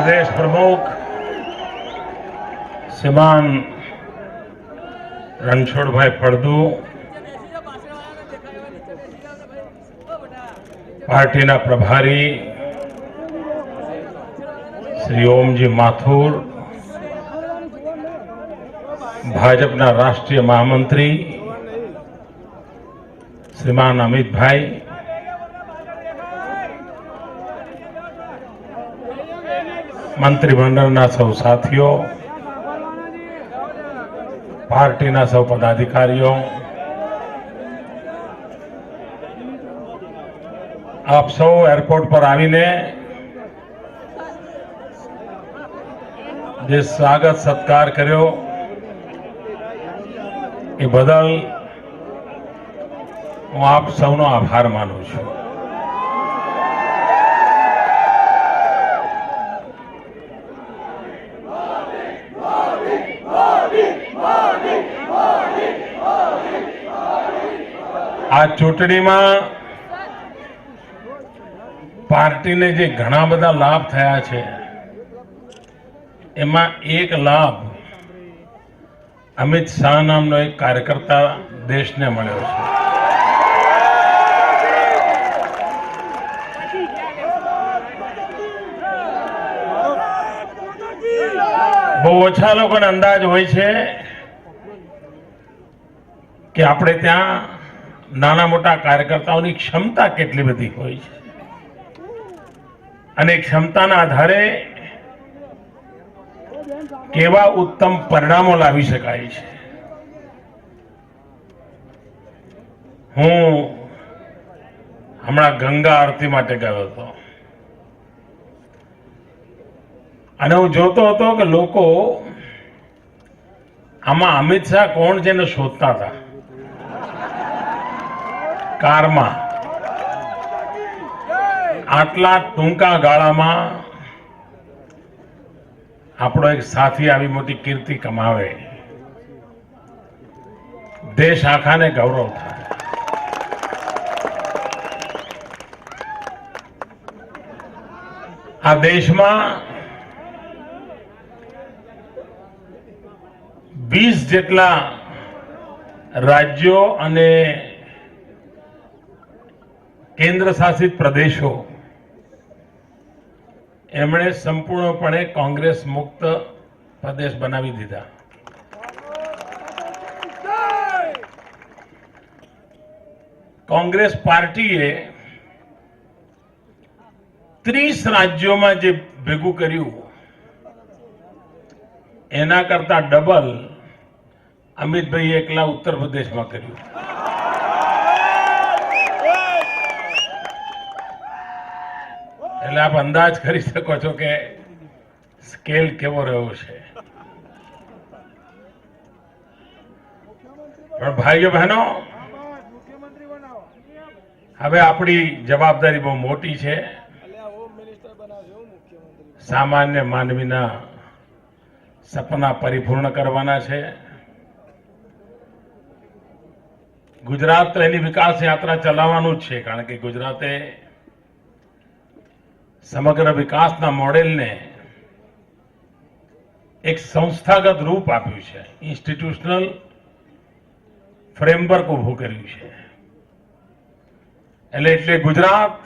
प्रदेश प्रमुख श्रीमान रणछोड़ भाई फळदू, पार्टी प्रभारी श्री ओमजी माथुर, भाजपा राष्ट्रीय महामंत्री श्रीमान अमित भाई, मंत्रीमंडलना सौ साथियों, पार्टीना सौ पदाधिकारीओ, आप सौ एरपोर्ट पर आवीने जे स्वागत सत्कार कर्यो ए बदल हूँ आप सौनो आभार मानु छूं। आ चूंटणी में पार्टी ने जे घना बधा लाभ थया छे एमां एक लाभ अमित शाह नामनो एक कार्यकर्ता देश ने मळ्यो छे। बहु ओछा लोकोने अंदाज होय छे कि आपणे त्यां नाना मोटा कार्यकर्ताओनी क्षमता केटली बधी होय छे अने क्षमताना आधारे केवा उत्तम परिणामों लावी शकाय छे। हूँ हमणां गंगा आरती माटे गयो हतो अने हूँ जोतो हतो के लोको आमां अमित शाह कोण छे ने शोधता था कार में। आटला टूंका गाळा में आपणो एक साथी आवी मोटी कीर्ति कमावे, देश आखाने गौरव थाय। आ देश में 20 जेटला राज्यों अने केन्द्र शासित प्रदेशों एमणे संपूर्णपणे कांग्रेस मुक्त प्रदेश बनावी दीधा। कांग्रेस पार्टीए 30 राज्यों में जे भेगू कर्यु एना करता डबल अमित भाई एकला उत्तर प्रदेश में कर्यु। એટલે આપ અંદાજ કરી શકો છો કે સ્કેલ કેવો રહ્યો છે। પણ ભાઈઓ બહેનો, હવે આપણી જવાબદારી બહુ મોટી છે। સામાન્ય માનવીના સપના પરિપૂર્ણ કરવાના છે। ગુજરાત તો એની વિકાસ યાત્રા ચલાવવાનું જ છે, કારણ કે ગુજરાતે समग्र विकासना मॉडल ने एक संस्थागत रूप आप्युं छे, इंस्टिट्यूशनल फ्रेमवर्क उभुं कर्युं छे। એટલે गुजरात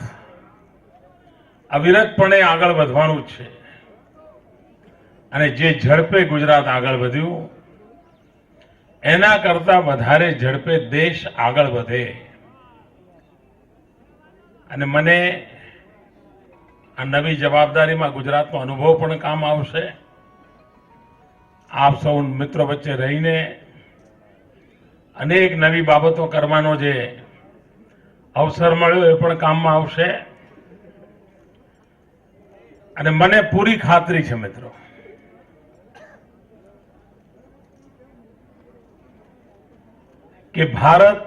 अविरतपणे आगळ वधवानुं ज छे अने जे झड़पे गुजरात आगळ वध्युं एना करता वधारे झड़पे देश आगळ वधे अने मने आ नवी जवाबदारी में गुजरात में अनुभव पण काम आवशे। आप सौ मित्रों वच्चे रहीने अनेक नवी बाबतों करवानो जे अवसर मळ्यो ए पण काम में आवशे। अने मने पूरी खातरी छे मित्रों कि भारत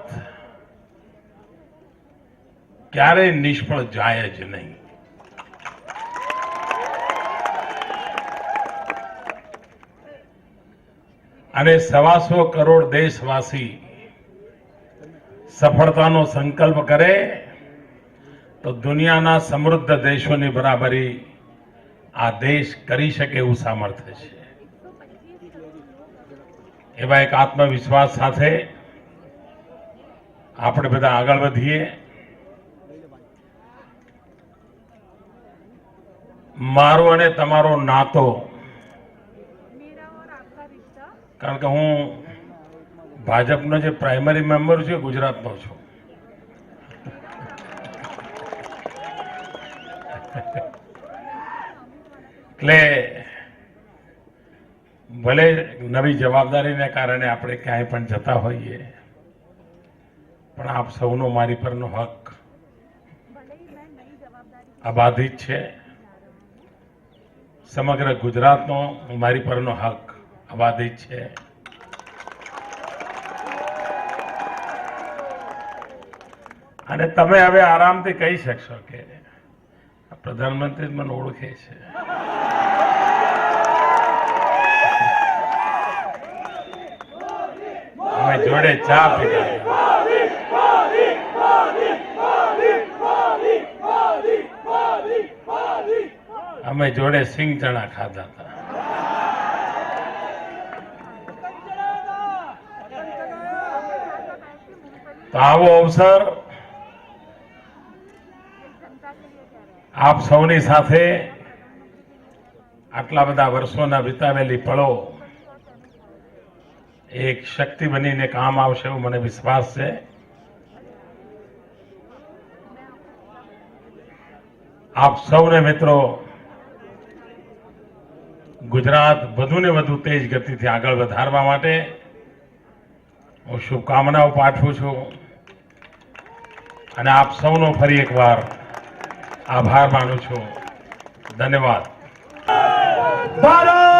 क्यारे निष्फळ जाय ज नहीं। અને 125 કરોડ દેશવાસી સફળતાનો સંકલ્પ કરે તો દુનિયાના સમૃદ્ધ દેશોની બરાબરી આ દેશ કરી શકે એવું સામર્થ્ય છે. એવા એક આત્મવિશ્વાસ સાથે આપણે બધા આગળ વધીએ. મારો અને તમારો નાતો, કારણ કે હું ભાજપનો જે પ્રાઇમરી મેમ્બર છું ગુજરાતનો છું. એટલે ભલે નવી જવાબદારીને કારણે આપણે ક્યાંય પણ જતા હોઈએ, પણ આપ સૌનો મારી પરનો હક અબાધિત છે. સમગ્ર ગુજરાતનો મારી પરનો હક અબાધિત છે. અને તમે હવે આરામથી કહી શકશો કે પ્રધાનમંત્રી મને ઓળખે છે. અમે જોડે ચા પીધા, અમે જોડે સિંગ ચણા ખાધા હતા. તો આવો અવસર આપ સૌની સાથે આટલા બધા વર્ષોના વિતાવેલી પળો એક શક્તિ બનીને કામ આવશે એવો મને વિશ્વાસ છે. આપ સૌને મિત્રો ગુજરાત વધુ ને વધુ તેજ ગતિથી આગળ વધારવા માટે હું શુભકામનાઓ પાઠવું છું અને આપ સૌનો ફરી એકવાર આભાર માનું છું. ધન્યવાદ. ભારત